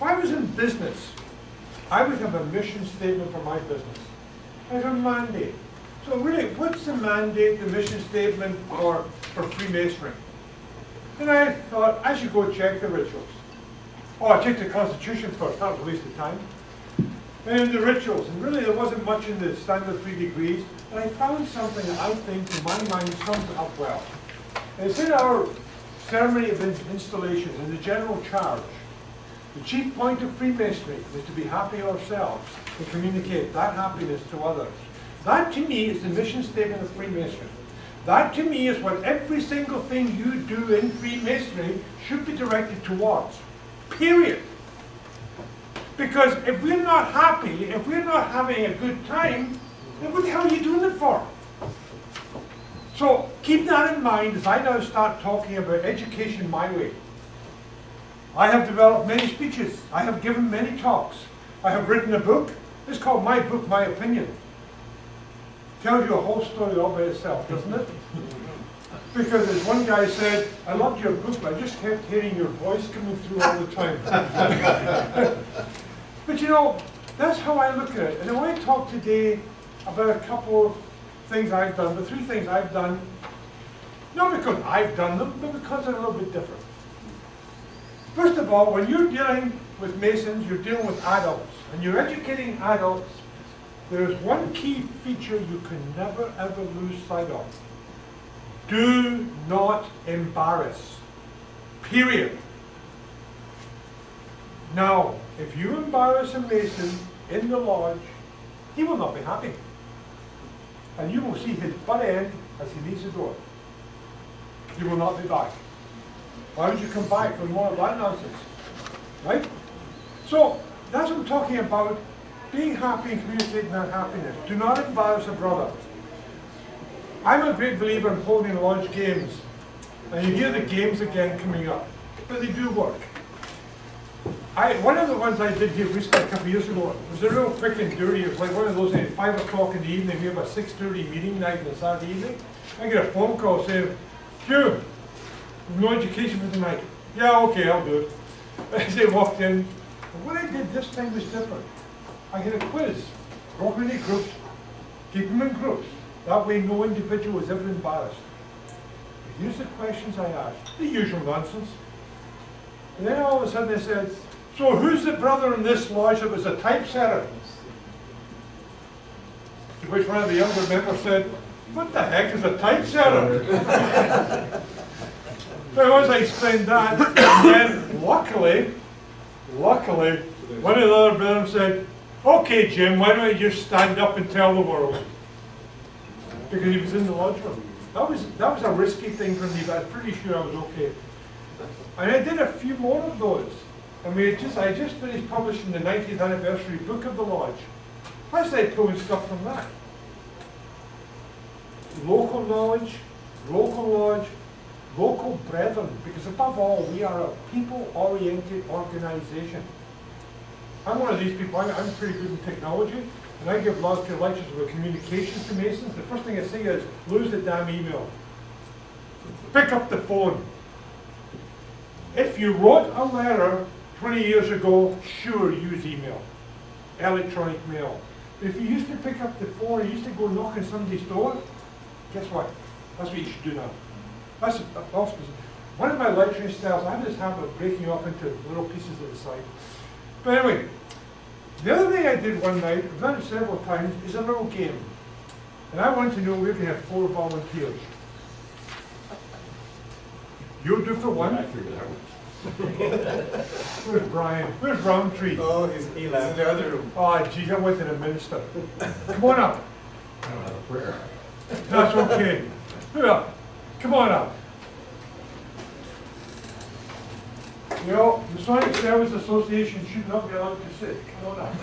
If I was in business, I would have a mission statement for my business. I have a mandate. So really, what's the mandate, the mission statement for Freemasonry? And I thought, I should go check the rituals. Oh, I checked the Constitution first, that was a waste of time. And the rituals, and really there wasn't much in the standard 3 degrees, and I found something that I think, in my mind, sums it up well. And it's in our ceremony of installation, in the general charge. The chief point of Freemasonry is to be happy ourselves and communicate that happiness to others. That to me is the mission statement of Freemasonry. That to me is what every single thing you do in Freemasonry should be directed towards. Period. Because if we're not happy, if we're not having a good time, then what the hell are you doing it for? So keep that in mind as I now start talking about education my way. I have developed many speeches. I have given many talks. I have written a book. It's called My Book, My Opinion. Tells you a whole story all by itself, doesn't it? Because as one guy said, I loved your book, but I just kept hearing your voice coming through all the time. But you know, that's how I look at it. And I want to talk today about a couple of things I've done, the 3 things I've done, not because I've done them, but because they're a little bit different. First of all, when you're dealing with Masons, you're dealing with adults, and you're educating adults, there's one key feature you can never ever lose sight of. Do not embarrass. Period. Now, if you embarrass a Mason in the lodge, he will not be happy. And you will see his butt end as he leaves the door. He will not be back. Why would you come back for more of that nonsense? Right? So, that's what I'm talking about. Being happy and communicating that happiness. Do not embarrass a brother. I'm a great believer in holding lodge games. And you hear the games again coming up. But they do work. One of the ones I did here recently, a couple of years ago, was a real quick and dirty. It was like one of those at 5 o'clock in the evening. We have a 6:30 meeting night on a Saturday evening. I get a phone call saying, Hugh, no education for tonight. Yeah, okay, I'll do it. As they walked in, and what I did this time was different. I had a quiz. Broke them into groups, keep them in groups. That way no individual was ever embarrassed. But here's the questions I asked, the usual nonsense. And then all of a sudden they said, so who's the brother in this lodge that was a typesetter? To which one of the younger members said, what the heck is a typesetter? So once I explained that, and then luckily, one of the other brothers said, okay Jim, why don't you just stand up and tell the world? Because he was in the lodge room. That was a risky thing for me, but I'm pretty sure I was okay. And I did a few more of those. And I just finished publishing the 90th anniversary book of the lodge. I started pulling stuff from that. Local knowledge, local lodge, local brethren, because above all, we are a people-oriented organization. I'm one of these people, I'm pretty good in technology, and I give lots of lectures about communication to Masons. The first thing I say is, lose the damn email. Pick up the phone. If you wrote a letter 20 years ago, sure, use email, electronic mail. If you used to pick up the phone, you used to go knock on somebody's door, guess what? That's what you should do now. That's one of my lecturing styles. I have this habit of breaking up into little pieces at the side. But anyway, the other thing I did one night, I've done it several times, is a little game. And I want to know if we can have 4 volunteers. You'll do for one. Where's Brian? Where's Roundtree? Oh, he's in the other room. Oh, geez, I went to the minister. Come on up. I don't have a prayer. That's okay. Yeah, come on up. You know, the Masonic Service Association should not be allowed to sit. Come on up.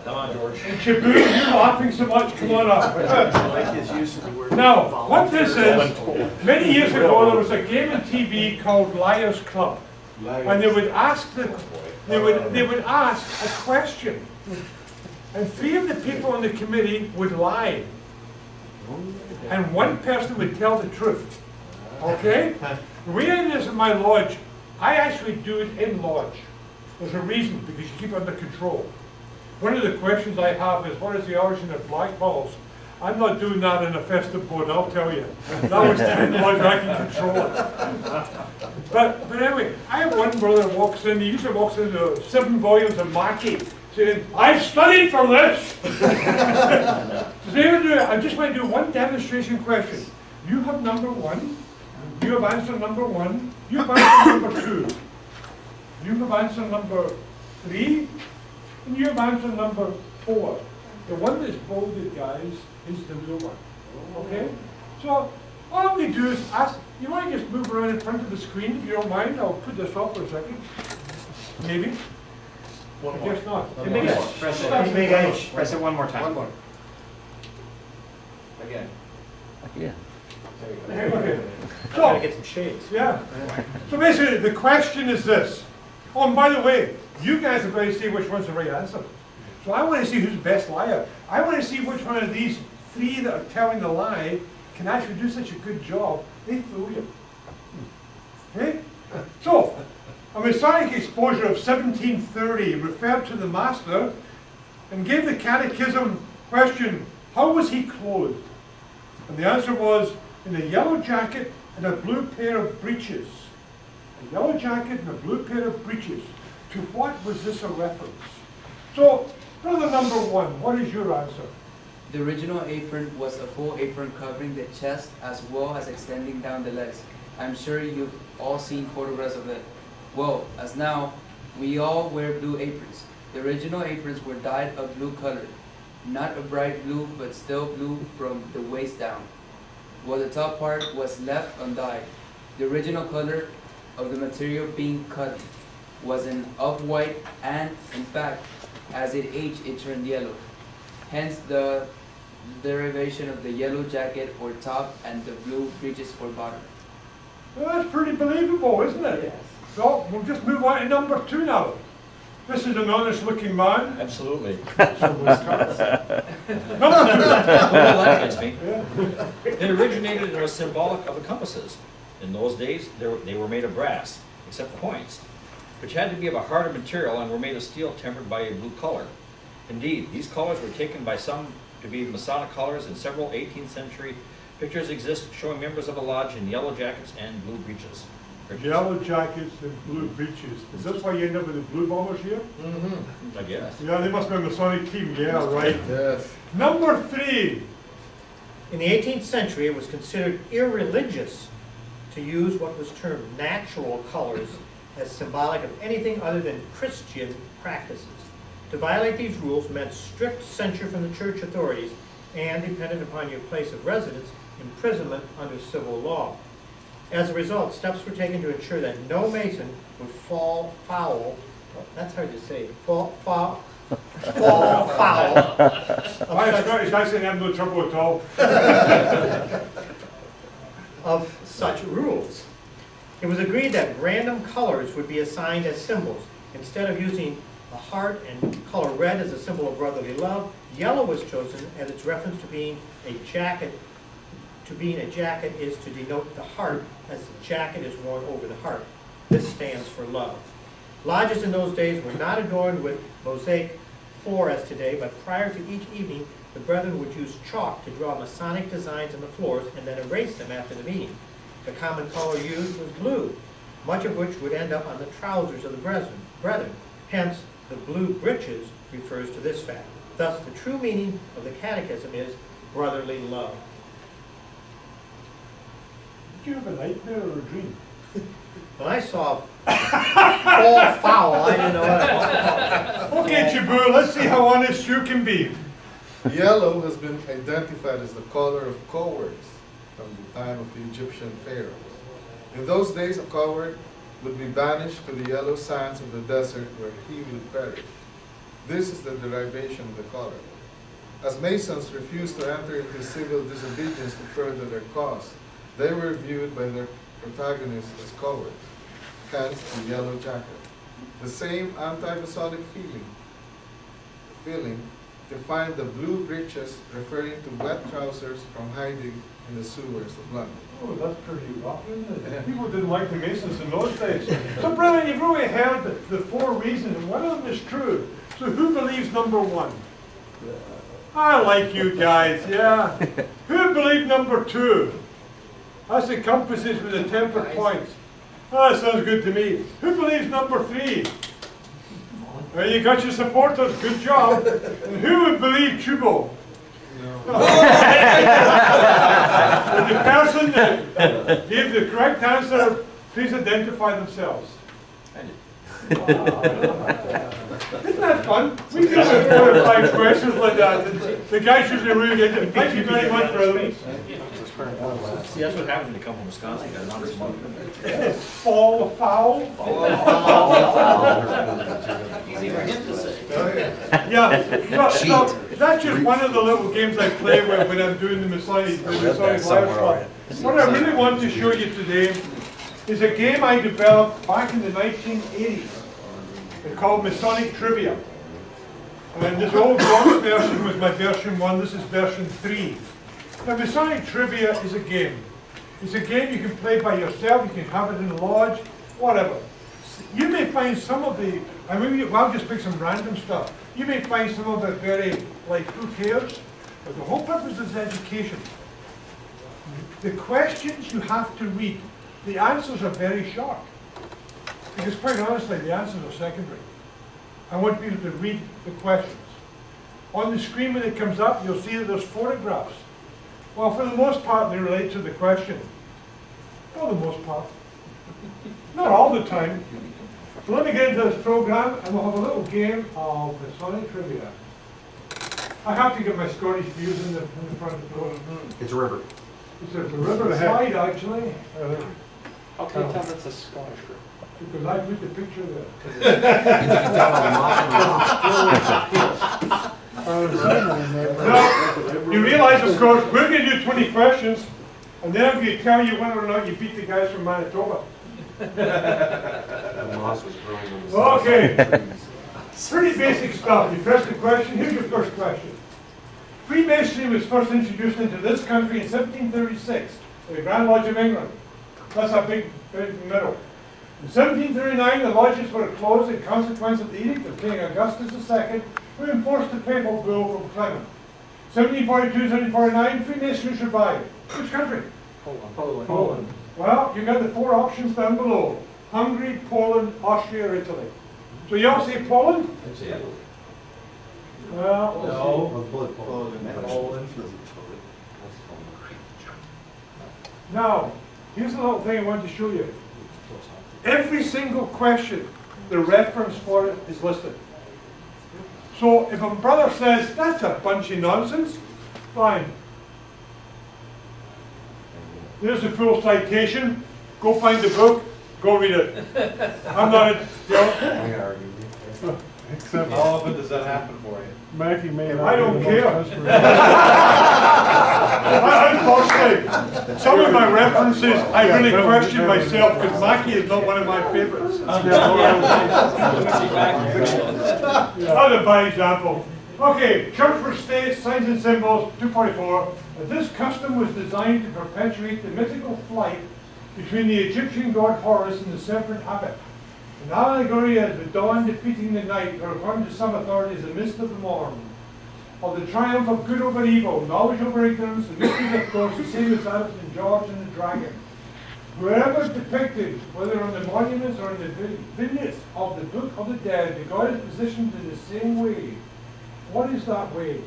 Come on, George. And Shabu, you're laughing so much, come on up. I like his use of the word. Now, what this is, many years ago there was a game on TV called Liars Club. And they would ask they would ask a question. And 3 of the people on the committee would lie. And one person would tell the truth. Okay? We in this in my lodge, I actually do it in lodge. There's a reason, because you keep it under control. One of the questions I have is, what is the origin of flagpoles? I'm not doing that in a festive board, I'll tell you. That was too much, I can control it. But anyway, I have one brother that walks in, he usually walks into 7 volumes of Mackey, saying, I've studied for this! So I just want to do one demonstration question. You have number 1, you have answer number 1, you have answer number 2, you have answer number 3, and you have answer number 4. The one that's bolded, guys, is the real one. Okay? So all we do is ask, you want to just move around in front of the screen if you don't mind? I'll put this up for a second. Maybe. One I more. guess not. Press it one more time. One more. Again. Yeah. There you go. Okay. I'm gonna So, get some shades. yeah. So basically, the question is this. Oh, and by the way, you guys are going to see which one's the right answer. So I want to see who's the best liar. I want to see which one of these 3 that are telling the lie can actually do such a good job, they fool you. Okay? So, a Masonic exposure of 1730 referred to the master and gave the catechism question, how was he clothed? And the answer was, in a yellow jacket and a blue pair of breeches. A yellow jacket and a blue pair of breeches. To what was this a reference? So, brother number 1, what is your answer? The original apron was a full apron covering the chest as well as extending down the legs. I'm sure you've all seen photographs of it. Well, as now, we all wear blue aprons. The original aprons were dyed a blue color. Not a bright blue, but still blue from the waist down, while the top part was left undyed. The original color of the material being cut was an off-white, and in fact, as it aged, it turned yellow. Hence the derivation of the yellow jacket or top and the blue breeches or bottom. Well, that's pretty believable, isn't it? Yes. So, we'll just move on to number 2 now. This is an honest looking man. Absolutely. Number 2. That gets me. Yeah. It originated and was symbolic of the compasses. In those days, they were made of brass, except the points, which had to be of a harder material and were made of steel tempered by a blue color. Indeed, these colors were taken by some to be Masonic colors, and several 18th century pictures exist showing members of a lodge in yellow jackets and blue breeches. Yellow jackets and blue breeches. Is this why you end up with the blue bombers here? Mm-hmm. I guess. Yeah, they must be a Masonic team. Yeah, right. Yes. Number 3. In the 18th century, it was considered irreligious to use what was termed natural colors as symbolic of anything other than Christian practices. To violate these rules meant strict censure from the church authorities and, dependent upon your place of residence, imprisonment under civil law. As a result, steps were taken to ensure that no Mason would fall foul, that's hard to say, fall foul Scottish accent, I have no trouble at all. of such rules. It was agreed that random colors would be assigned as symbols. Instead of using a heart and color red as a symbol of brotherly love, yellow was chosen as its reference to being a jacket. To being a jacket is to denote the heart, as the jacket is worn over the heart. This stands for love. Lodges in those days were not adorned with mosaic floor as today, but prior to each evening, the brethren would use chalk to draw Masonic designs on the floors and then erase them after the meeting. The common color used was blue, much of which would end up on the trousers of the brethren. Hence, the blue breeches refers to this fact. Thus, the true meaning of the catechism is brotherly love. Did you have a nightmare or a dream? When I saw fall foul, I didn't know what. Okay, Chibu, let's see how honest you can be. Yellow has been identified as the color of cowards from the time of the Egyptian pharaohs. In those days, a coward would be banished to the yellow sands of the desert where he would perish. This is the derivation of the color. As Masons refused to enter into civil disobedience to further their cause, they were viewed by their protagonists as cowards, hence the yellow jacket. The same anti-Masonic feeling defined the blue breeches, referring to wet trousers from hiding in the sewers of London. Oh, that's pretty rough, isn't it? People didn't like the Masons in those days. So, Brennan, you've really heard the 4 reasons, and one of them is true. So who believes number 1? I like you guys, yeah. Who believed number 2? That's the compasses with the tempered points. Ah, that sounds good to me. Who believes number 3? Well, you got your supporters, good job. And who would believe Chubo? No. The person that gave the correct answer, please identify themselves. Isn't that fun? We do 4 or 5 questions like that. And the guys usually really get them. Thank you very much, brothers. See, that's what happens when you come from Wisconsin, you got an honest month. Fall foul. Easy for him to say. Yeah, so that's just one of the little games I play with when I'm doing the Masonic Live Club. What I really want to show you today is a game I developed back in the 1980s. It's called Masonic Trivia. And this old box version was my version 1, this is version 3. Now, Masonic Trivia is a game. It's a game you can play by yourself, you can have it in a lodge, whatever. You may find some of the, I mean, I'll just pick some random stuff. You may find some of it very, like, who cares? But the whole purpose is education. The questions you have to read, the answers are very short. Because quite honestly, the answers are secondary. I want people to read the questions. On the screen when it comes up, you'll see that there's photographs. Well, for the most part, they relate to the question. For the most part. Not all the time. So let me get into this program, and we'll have a little game of Masonic Trivia. I have to get my Scottish views in the front of the door. It's a river. It's a river slide, actually. How can you tell it's a Scottish river? Because I put the picture there. Now, you realize, of course, we're going to do 20 questions, and then I'm going to tell you whether or not you beat the guys from Manitoba. Okay. Pretty basic stuff. You press the question. Here's your first question. Freemasonry was first introduced into this country in 1736 by the Grand Lodge of England. That's a big medal. In 1739, the lodges were closed in consequence of the edict of King Augustus II, who enforced the papal bull from Clement. 1742-1749, Freemasonry survived. Which country? Poland. Well, you got the 4 options down below. Hungary, Poland, Austria, or Italy. So you all say Poland? Well, Poland. now, here's a little thing I want to show you. Every single question, the reference for it is listed. So if a brother says, that's a bunch of nonsense, fine. There's a full citation. Go find the book, go read it. I'm not a, How often does that happen for you? Mackie may not I don't be the care. most desperate. Unfortunately, some of my references, I really question myself because Mackie is not one of my favorites. Other by example. Okay, Church for States, Signs and Symbols, 244. This custom was designed to perpetuate the mythical flight between the Egyptian god Horus and the serpent Apep. An allegory as the dawn defeating the night, or according to some authorities, the mist of the morn. Of the triumph of good over evil, knowledge over ignorance, the mystery of course, the same as that of St. George and the dragon. Wherever depicted, whether on the monuments or in the vignettes of the Book of the Dead, the god is positioned in the same way. What is that way?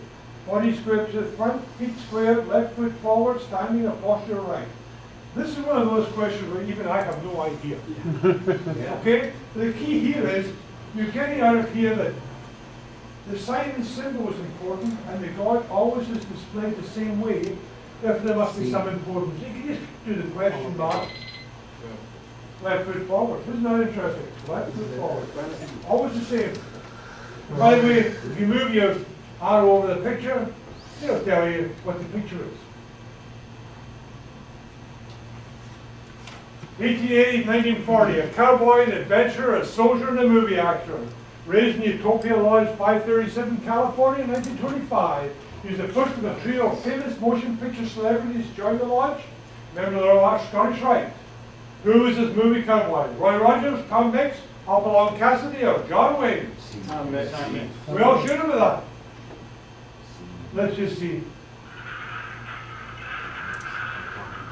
Body square to the front, feet square, left foot forward, standing or posture right. This is one of those questions where even I have no idea. Okay? The key here is, you're getting out of here that the sign and symbol is important, and the god always is displayed the same way, if there must be some importance. You can just do the question mark. Left foot forward. Isn't that interesting? Left foot forward. Always the same. By the way, if you move your arrow over the picture, it'll tell you what the picture is. 1880, 1940, a cowboy, an adventurer, a soldier, and a movie actor. Raised in Utopia Lodge, 537, California, 1925. He was the first of a trio of famous motion picture celebrities to join the lodge. Member of the Royal Arch Scottish Rite. Who was this movie cowboy? Roy Rogers, Tom Mix, Hopalong Cassidy, or John Wayne? We all shoot him with that. Let's just see.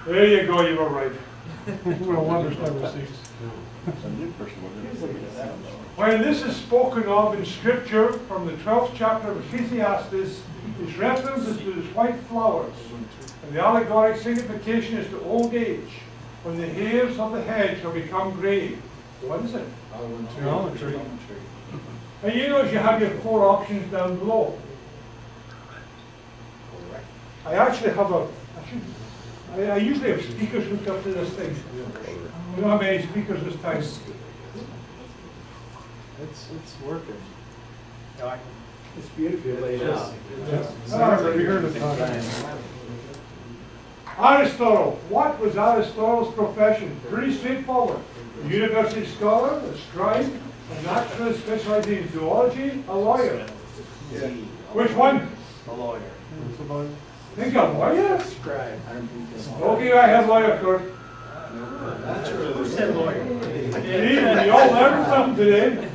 There you go, you were right. Well, wonders never cease. When this is spoken of in scripture from the 12th chapter of Ecclesiastes, its reference is to the white flowers, and the allegoric signification is to old age, when the hairs of the head shall become grey. What is it? Almond tree. And you notice you have your 4 options down below. I actually have I usually have speakers hooked up to this thing. We don't have any speakers this time. It's working. It's beautifully laid out. We heard it talk. Aristotle. What was Aristotle's profession? Pretty straightforward. A university scholar, a scribe, a naturalist specializing in zoology, a lawyer. Which one? A lawyer. Think a lawyer? Scribe. Okay, I have lawyer first. Who said lawyer? You all learned something today.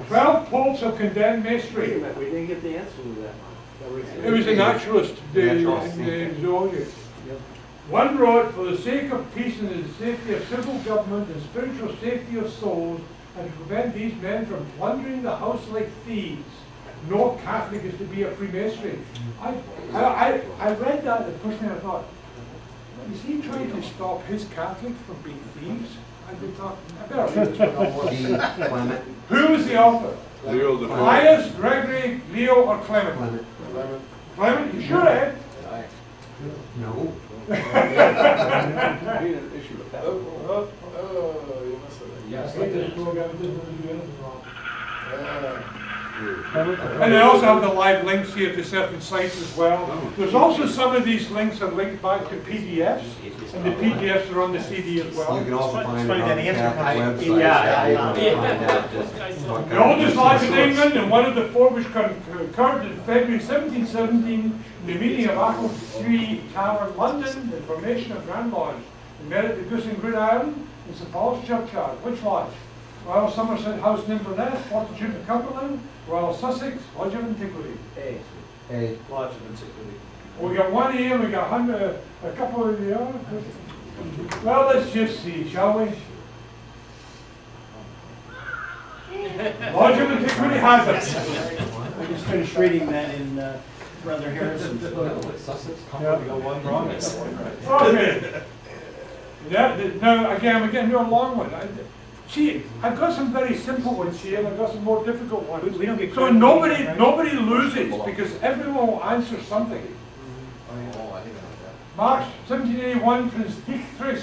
12 poles of condemned masonry. We didn't get the answer to that. It was a naturalist in zoology. One wrote, for the sake of peace and the safety of civil government and spiritual safety of souls, and to prevent these men from plundering the house like thieves, no Catholic is to be a Freemasonry. I read that, the first thing I thought, is he trying to stop his Catholics from being thieves? I thought, I better read this one. Who was the author? Leo the Elias, Gregory, Leo, or Clement? Clement, you sure, Ed? No. And they also have the live links here to certain sites as well. There's also some of these links are linked back to PDFs, and the PDFs are on the CD as well. You can also find it funny on that the answer Catholic comes- website. Yeah, You can find out just what The kind of oldest lodge in source. England, and one of the 4 which occurred in February 1717, in the meeting of Apple Tree Tower, London, the formation of Grand Lodge. We met at the Goose and Grid Island in St Paul's Churchyard. Which lodge? Royal Somerset House in Inverness, Fortitude in Cumberland, Royal Sussex, Lodge of Antiquity. Hey, Lodge of Antiquity. We got 1 here, and we got a couple of the other. Well, let's just see, shall we? Lodge of Antiquity has it. I just finished reading that in Brother Harrison's book. Okay. Now, again, I'm getting to a long one. See, I've got some very simple ones here, and I've got some more difficult ones. We don't get So credit for nobody, these, right? nobody loses, because everyone will answer something. March 1781, Prince Dietrich,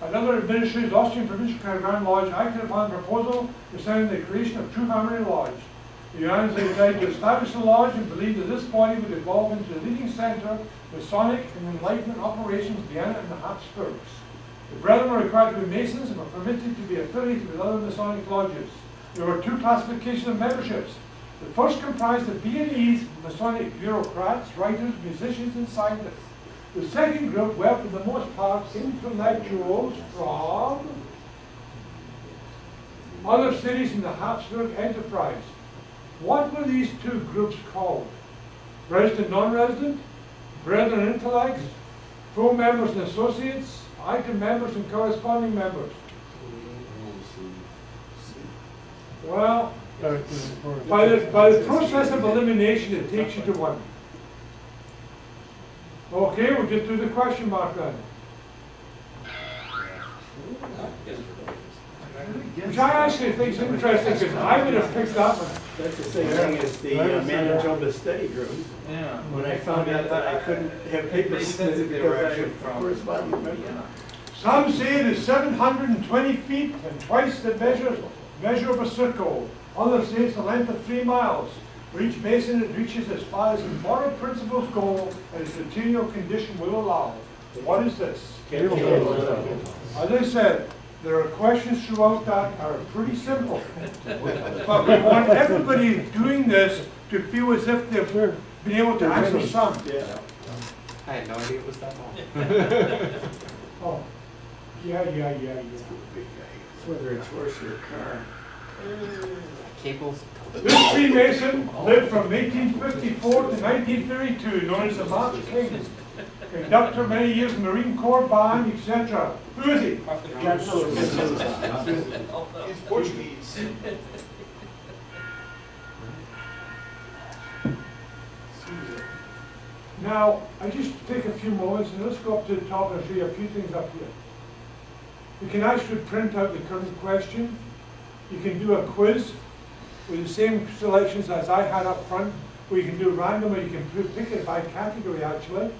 another administrator of the Austrian Provincial Grand Lodge, acted upon a proposal concerning the creation of True Family Lodge. The unanimously decided to establish the lodge and believed that this body would evolve into the leading centre of Masonic and Enlightenment operations in Vienna and the Habsburgs. The brethren were required to be Masons and were permitted to be affiliated with other Masonic lodges. There were 2 classifications of memberships. The first comprised of Viennese Masonic bureaucrats, writers, musicians, and scientists. The second group were, for the most part, intellectuals from other cities in the Habsburg enterprise. What were these 2 groups called? Resident, non-resident, brethren, intellects, full members and associates, item members and corresponding members. Well, by the process of elimination, it takes you to 1. Okay, we'll get through the question mark then. Which I actually think is interesting, because I would have picked that one. That's the same thing as the Manitoba study group. Yeah. When I found out that I couldn't have papers sense that they were because I actually had from- corresponding member. Some say it is 720 feet and twice the measure of a circle. Others say it's a length of 3 miles. For each mason, it reaches as far as the moral principles go and its material condition will allow. What is this? As I said, There are questions throughout that are pretty simple. But we want everybody doing this to feel as if they've been able to answer some. Yeah. I had no idea it was that long. Oh, yeah. Whether it's horse or car. Cables. This Freemason lived from 1854 to 1932, known as the March King. Conductor, many years in the Marine Corps band, etc. Who is he? It's Portuguese. Now, I just take a few moments and let's go up to the top and show you a few things up here. You can actually print out the current question. You can do a quiz with the same selections as I had up front, where you can do random, or you can pick it by category actually,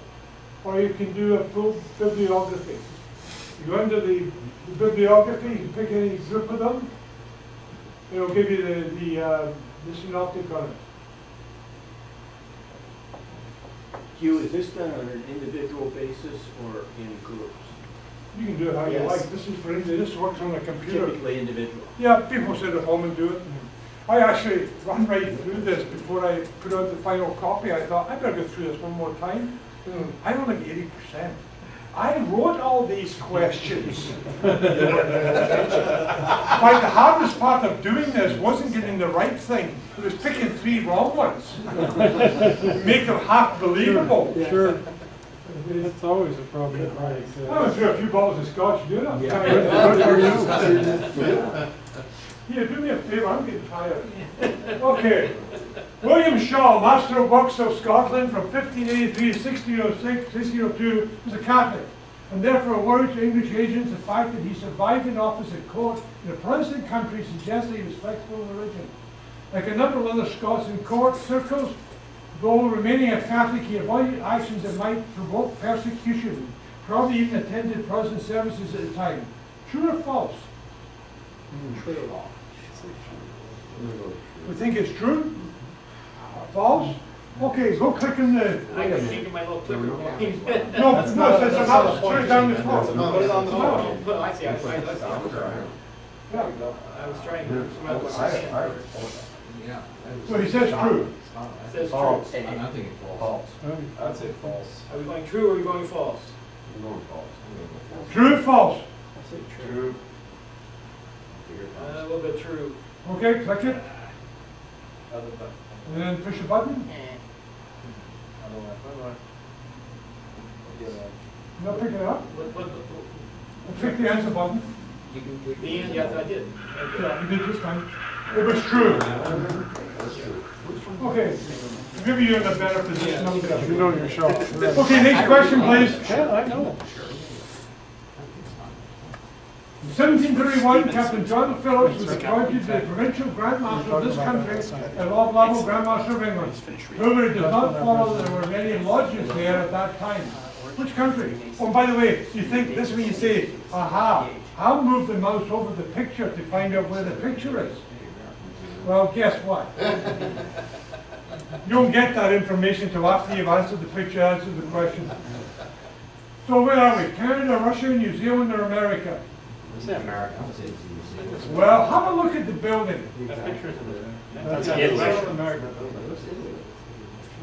or you can do a full bibliography. You go into the bibliography, you can pick any group of them. It'll give you the synoptic on it. Hugh, is this done on an individual basis or in groups? You can do it how you Yes. like. This is for this works on a computer. Typically individual. Yeah, people sit at home and do it. I actually run right through this before I put out the final copy. I thought, I better go through this one more time. I only got 80%. I wrote all these questions. But the hardest part of doing this wasn't getting the right thing. It was picking 3 wrong ones. Make them half believable. Sure. That's always a problem, right? I went through a few bottles of scotch, do that. Here, do me a favour, I'm getting tired. Okay. William Shaw, Master of Works of Scotland from 1583 to 1602, was a Catholic, and therefore worried to English agents the fact that he survived in office at court in a Protestant country suggests that he was flexible in religion. Like a number of other Scots in court circles, though remaining a Catholic, he avoided actions that might provoke persecution, probably even attended Protestant services at the time. True or false? True. We think it's true? False? Okay, go click in the... I got shaking my little clicker. No, it says a mouse, turn it down the floor. Put it on the phone. Oh, I see, I see. Yeah. I was trying to come out with my hand. So he says true. It says true. I'm thinking false. I'd say false. Are we going true or are we going false? I'm going false. True or false? I say true. True. A little bit true. Okay, click it, Other than. and then push the button. No, pick it up. And click the answer button. The end, yes, I did. Yeah, you did this time. It was true. Okay, maybe you're in a better position. You know your shot. Okay, next question, please. Yeah, I know. In 1731, Captain John Phillips was appointed the provincial Grand Master of this country and Lord Lovell Grand Master of England. However, it does not follow that there were many lodges there at that time. Which country? Oh, by the way, you think this is when you say, aha, I'll move the mouse over the picture to find out where the picture is. Well, guess what? You don't get that information until after you've answered the picture, answered the question. So where are we? Canada, Russia, New Zealand, or America? Say America. Well, have a look at the building. That's America.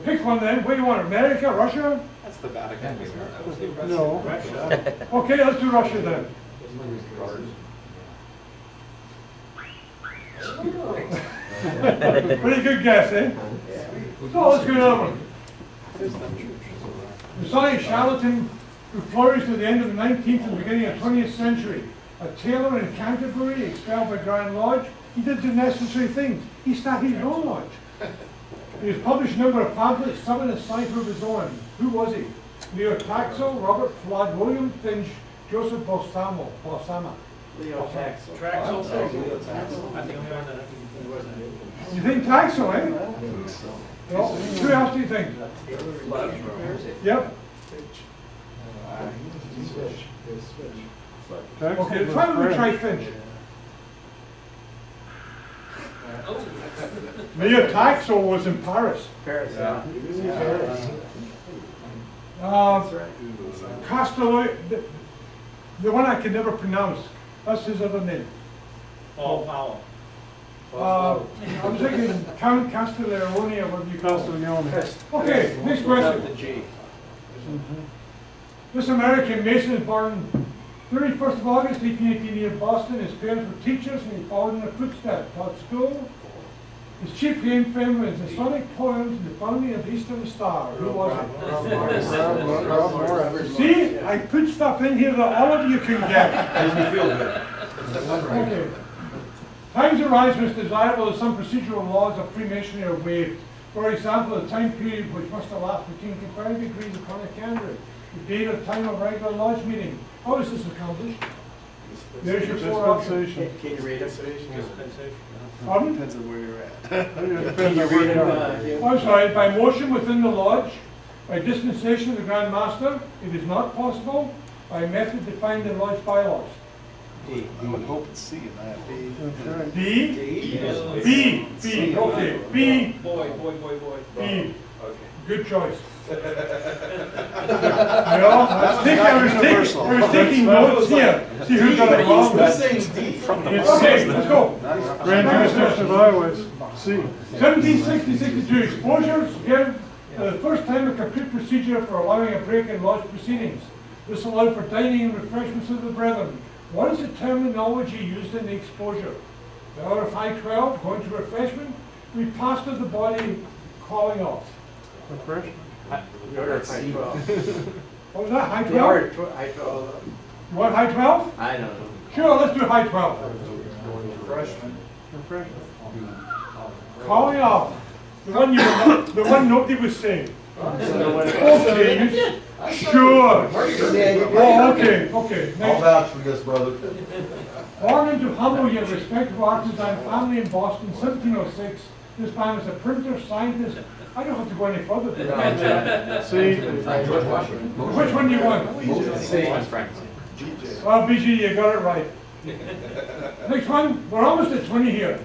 Pick one then. Where do you want? America, Russia? That's the Vatican. No. Okay, let's do Russia then. Pretty good guess, eh? So let's go another one. Masonic charlatan who flourished at the end of the 19th and beginning of the 20th century. A tailor in Canterbury, expelled by Grand Lodge. He did the necessary things. He started his own lodge. He has published a number of pamphlets, some in a cipher of his own. Who was he? Leo Taxel, Robert Flood, William Finch, Joseph Balsamo. Leo Taxel. Traxel. I think we learned that. You think Taxel, eh? Well, who else do you think? Yep. Okay, try Finch. Leo Taxel was in Paris. Paris. Castello, the one I can never pronounce. That's his other name. Paul Powell. I was thinking Count Castellarone or whatever you call it. Okay, next question. This American Mason is born 31st of August 1818 near Boston. His parents were teachers and he followed in their footsteps, taught school. His chief claim fame was Masonic poems and the founding of the Eastern Star. Who was it? See, I put stuff in here that all of you can get. Makes me feel good. Okay. Times arise when it's desirable that some procedural laws of Freemasonry are waived. For example, the time period which must elapse between conferring degrees upon a candidate, the date or time of regular lodge meeting. How is this accomplished? There's your four options. Dispensation. Can you read it? Pardon? Depends on where you're at. Can you read it? I'm sorry, by motion within the lodge, by dispensation of the Grand Master, it is not possible, by method defined in lodge bylaws. I would hope it's C in that. D? B, okay, B, Boy. B. Okay. Good choice. I was taking notes here, see who got it wrong. Okay, let's go. Grand jurisdiction of Iowa is C. 1760-62, exposures give for the first time a complete procedure for allowing a break in lodge proceedings. This allowed for dining and refreshments of the brethren. What is the terminology used in the exposure? The hour of high 12, going to refreshment, repast of the body, calling off. Refreshment. What was that, high 12? You want high 12? I don't know. Sure, let's do high 12. Refreshment. Calling off. The one nobody was saying. Okay, sure. Oh, okay. I'll Next. vouch for this, brother. Born into humble yet respectable artisan family in Boston, 1706, this man was a printer, scientist. I don't have to go any further than that. C. George Washington. Which one do you want? Well, BG, you got it right. Next one, we're almost at 20 here.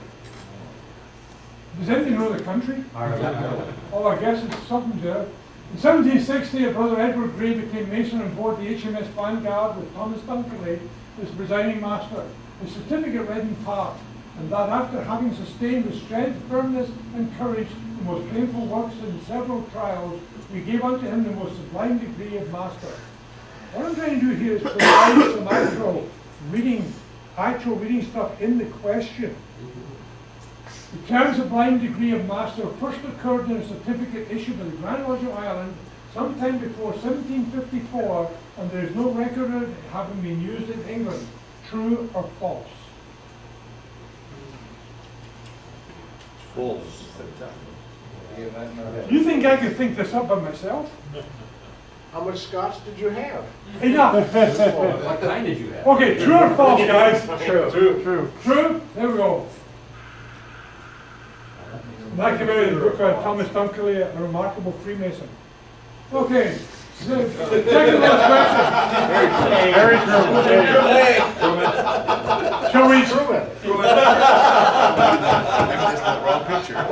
Does anybody know the country? Oh, I guess it's something there. In 1760, a brother Edward Gray became Mason on board the HMS Vanguard with Thomas Dunkerley as presiding master. The certificate read in part, and that after having sustained with strength, firmness, and courage the most painful works in several trials, we gave unto him the most sublime degree of master. What I'm trying to do here is provide some actual reading stuff in the question. The term sublime degree of master first occurred in a certificate issued by the Grand Lodge of Ireland sometime before 1754, and there is no record of it having been used in England. True or false? False. You think I could think this up by myself? How much scotch did you have? Enough. What kind did you have? Okay, true or false, guys? True. True? There we go. That came out of the book of Thomas Dunkerley, a remarkable Freemason. Okay, so, second last question. Very true. Shall we?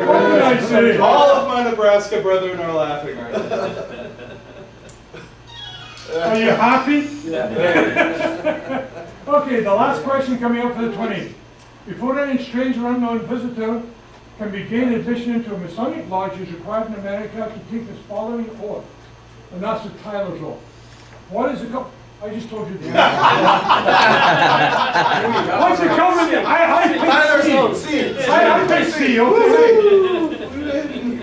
What did I say? All of my Nebraska brethren are laughing right now. Are you happy? Okay, the last question coming up for the 20. Before any strange or unknown visitor can be gained admission into a Masonic lodge is required in America to take this following oath, and that's the Tyler's oath. What is it called? I just told you. What's it called? I picked C.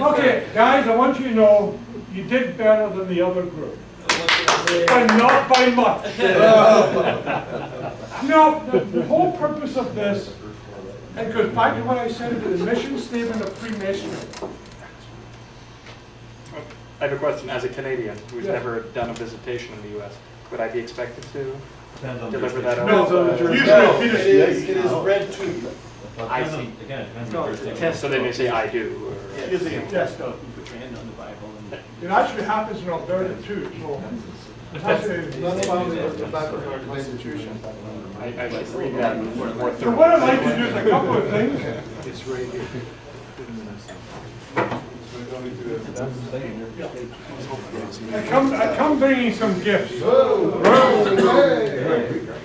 Okay, guys, I want you to know you did better than the other group. But not by much. No, the whole purpose of this, and goes back to what I said about the mission statement of Freemasonry. I have a question. As a Canadian who's Yes. never done a visitation in the U.S., would I be expected to Depends on deliver that No, oath? usually It is read to you. I see. Again, it depends on the jurisdiction. So they may say I do. Or, Usually you test out, you put your hand on the Bible and. it actually happens in Alberta too, so. It's actually, Not found in the back of our constitution. I should read that more so thoroughly. what I'd like to do is a couple of things. It's right here. I come bringing some gifts. Hey.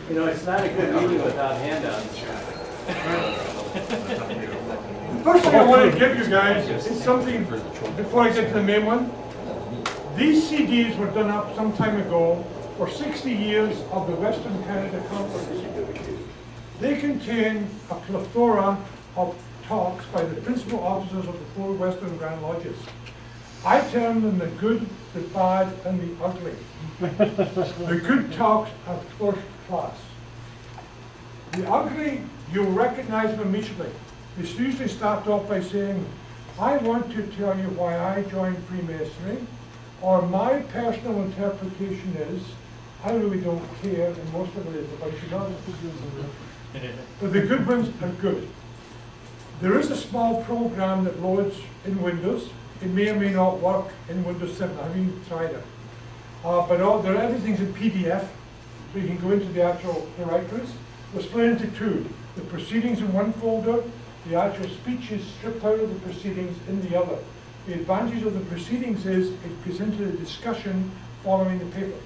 You know, it's not a good meeting without handouts. The first thing I want to give you guys is something, before I get to the main one. These CDs were done up some time ago for 60 years of the Western Canada Conference. They contain a plethora of talks by the principal officers of the 4 Western Grand Lodges. I term them the good, the bad, and the ugly. The good talks are first class. The ugly, you'll recognize them immediately. They usually start off by saying, I want to tell you why I joined Freemasonry, or my personal interpretation is, I really don't care, and most of it is about you not. But the good ones are good. There is a small program that loads in Windows. It may or may not work in Windows 7. I haven't tried it. But everything's in PDF, so you can go into the actual directories. We're split into 2. The proceedings in one folder, the actual speech is stripped out of the proceedings in the other. The advantage of the proceedings is it goes into the discussion following the paper.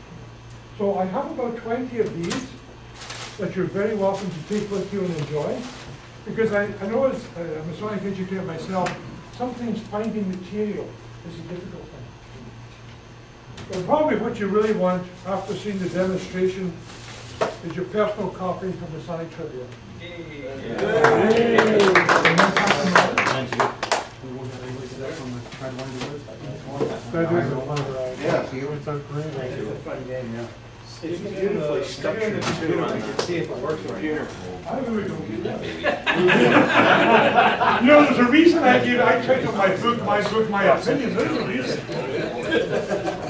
So I have about 20 of these that you're very welcome to take with you and enjoy. Because I know as a Masonic educator myself, sometimes finding material is a difficult thing. But probably what you really want after seeing the demonstration is your personal copy from Masonic Trivia. It's beautifully structured too. I can see if it works on here. I really don't do that. You know, there's a reason I titled my book, my opinion. There's a reason.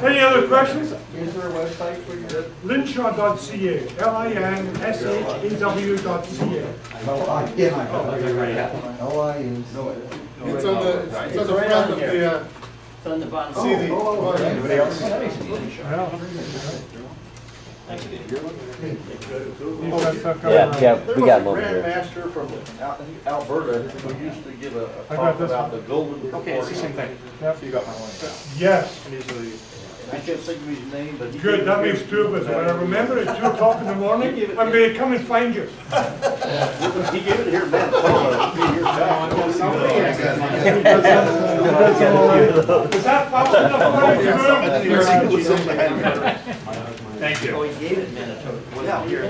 Any other questions? Is there a website for you? Linshaw.ca, LINSHAW.ca. It's on the front of the, It's on the bottom. CD. Anybody else? Yeah, we got one There was a here. grandmaster from Alberta who used to give a talk about the golden. Okay, it's the same thing. So you got my one. Yes. And these are the- I can't think of his name, but. he Good, gave that a makes great- 2 of us. When I remember at 2 o'clock in the morning, I'm going to come and find you. He gave it here in Manitoba a few years back. Is that fast enough for you? Thank you. Oh, he gave it Manitoba. Wasn't here.